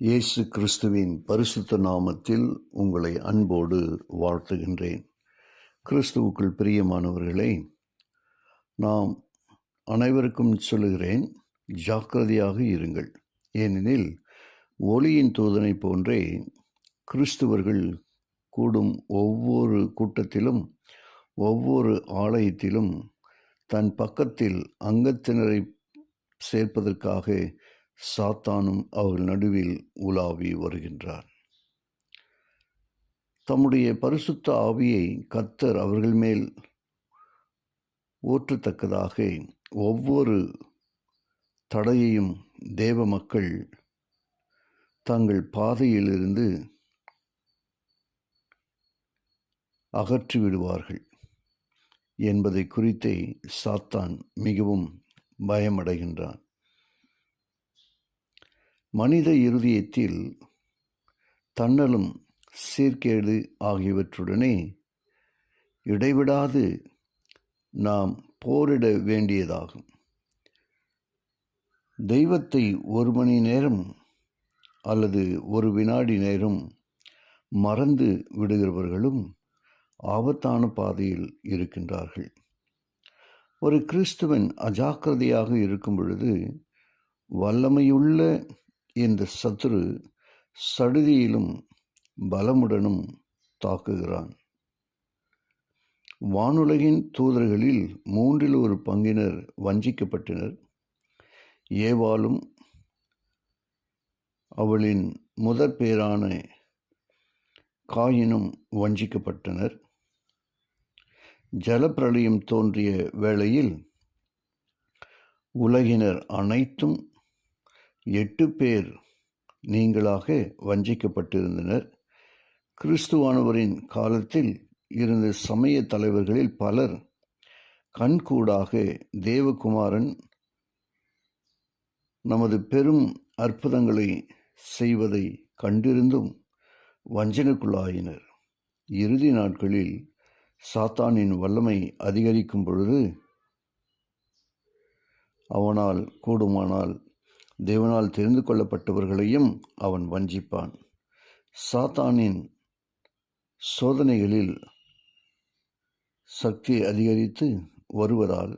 இயேசு கிறிஸ்துவின் பரிசுத்த நாமத்தில் உங்களை அன்போடு வாழ்த்துகின்றேன். கிறிஸ்துவுக்குள் பிரியமானவர்களே, நாம் அனைவருக்கும் சொல்லுகிறேன், ஜாக்கிரதையாக இருங்கள். ஏனெனில் ஒளியின் தூதனை போன்றே கிறிஸ்துவர்கள் கூடும் ஒவ்வொரு கூட்டத்திலும் ஒவ்வொரு ஆலயத்திலும் தன் பக்கத்தில் அங்கத்தினரை சேர்ப்பதற்காக சாத்தானும் அவர்கள் நடுவில் உலாவி வருகின்றார். தம்முடைய பரிசுத்த ஆவியை கர்த்தர் அவர்கள் மேல் ஊற்றத்தக்கதாக ஒவ்வொரு தடையையும் தேவ மக்கள் தங்கள் பாதையிலிருந்து அகற்றிவிடுவார்கள் என்பதை குறித்தே சாத்தான் மிகவும் பயமடைகின்றான். மனித இருதயத்தில் தன்னலும் சீர்கேடு ஆகியவற்றுடனே இடைவிடாது நாம் போரிட வேண்டியதாகும். தெய்வத்தை ஒரு மணி நேரம் அல்லது ஒரு வினாடி நேரம் மறந்து விடுகிறவர்களும் ஆபத்தான பாதையில் இருக்கின்றார்கள். ஒரு கிறிஸ்துவன் அஜாக்கிரதையாக இருக்கும் பொழுது வல்லமையுள்ள இந்த சத்துரு சடுதியிலும் பலமுடனும் தாக்குகிறான். வானுலகின் தூதர்களில் 1/3 வஞ்சிக்கப்பட்டனர். ஏவாளும் அவளின் முதற் பேரான காயினும் வஞ்சிக்கப்பட்டனர். ஜலப்பிரளயம் தோன்றிய வேளையில் உலகினர் அனைத்தும் 8 பேர் நீங்களாக வஞ்சிக்கப்பட்டிருந்தனர். கிறிஸ்துவானவரின் காலத்தில் இருந்த சமய தலைவர்களில் பலர் கண்கூடாக தேவகுமாரன் நமது பெரும் அற்புதங்களை செய்வதை கண்டிருந்தும் வஞ்சனைக்குள்ளாயினர். இறுதி நாட்களில் சாத்தானின் வல்லமை அதிகரிக்கும் பொழுது அவனால் கூடுமானால் தேவனால் தெரிந்து கொள்ளப்பட்டவர்களையும் அவன் வஞ்சிப்பான். சாத்தானின் சோதனைகளில் சக்தி அதிகரித்து வருவதால்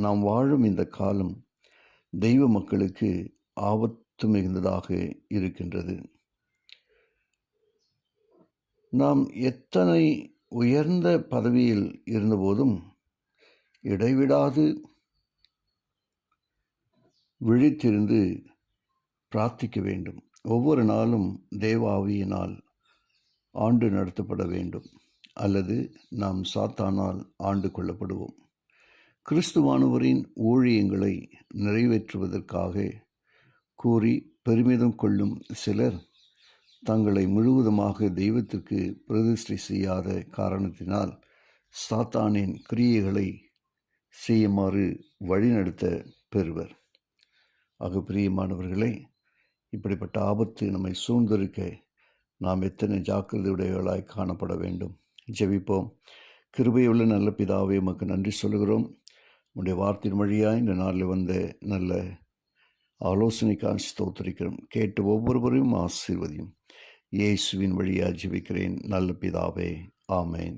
நாம் வாழும் இந்த காலம் தெய்வ மக்களுக்கு ஆபத்து மிகுந்ததாக இருக்கின்றது. நாம் எத்தனை உயர்ந்த பதவியில் இருந்தபோதும் இடைவிடாது விழித்திருந்து பிரார்த்திக்க வேண்டும். ஒவ்வொரு நாளும் தேவ ஆவியினால் ஆண்டு நடத்தப்பட வேண்டும், அல்லது நாம் சாத்தானால் ஆண்டு கொள்ளப்படுவோம். கிறிஸ்துவானவரின் ஊழியங்களை நிறைவேற்றுவதற்காக கூறி பெருமிதம் கொள்ளும் சிலர் தங்களை முழுவதுமாக தெய்வத்திற்கு பிரதிஷ்டை செய்யாத காரணத்தினால் சாத்தானின் கிரியைகளை செய்யுமாறு வழிநடத்த பெறுவர். ஆக பிரியமானவர்களே, இப்படிப்பட்ட ஆபத்து நம்மை சூழ்ந்திருக்க நாம் எத்தனை ஜாக்கிரதையுடையவர்களாய் காணப்பட வேண்டும். ஜெபிப்போம். கிருபையுள்ள நல்ல பிதாவே, உமக்கு நன்றி சொல்கிறோம். உடைய வார்த்தையின் வழியாக இந்த நாளில் வந்த நல்ல ஆலோசனைக்கான ஸ்தோத்திரிக்கிறோம். கேட்டு ஒவ்வொருவரையும் ஆசீர்வதியும். இயேசுவின் வழியாக ஜெபிக்கிறேன் நல்ல பிதாவே, ஆமேன்.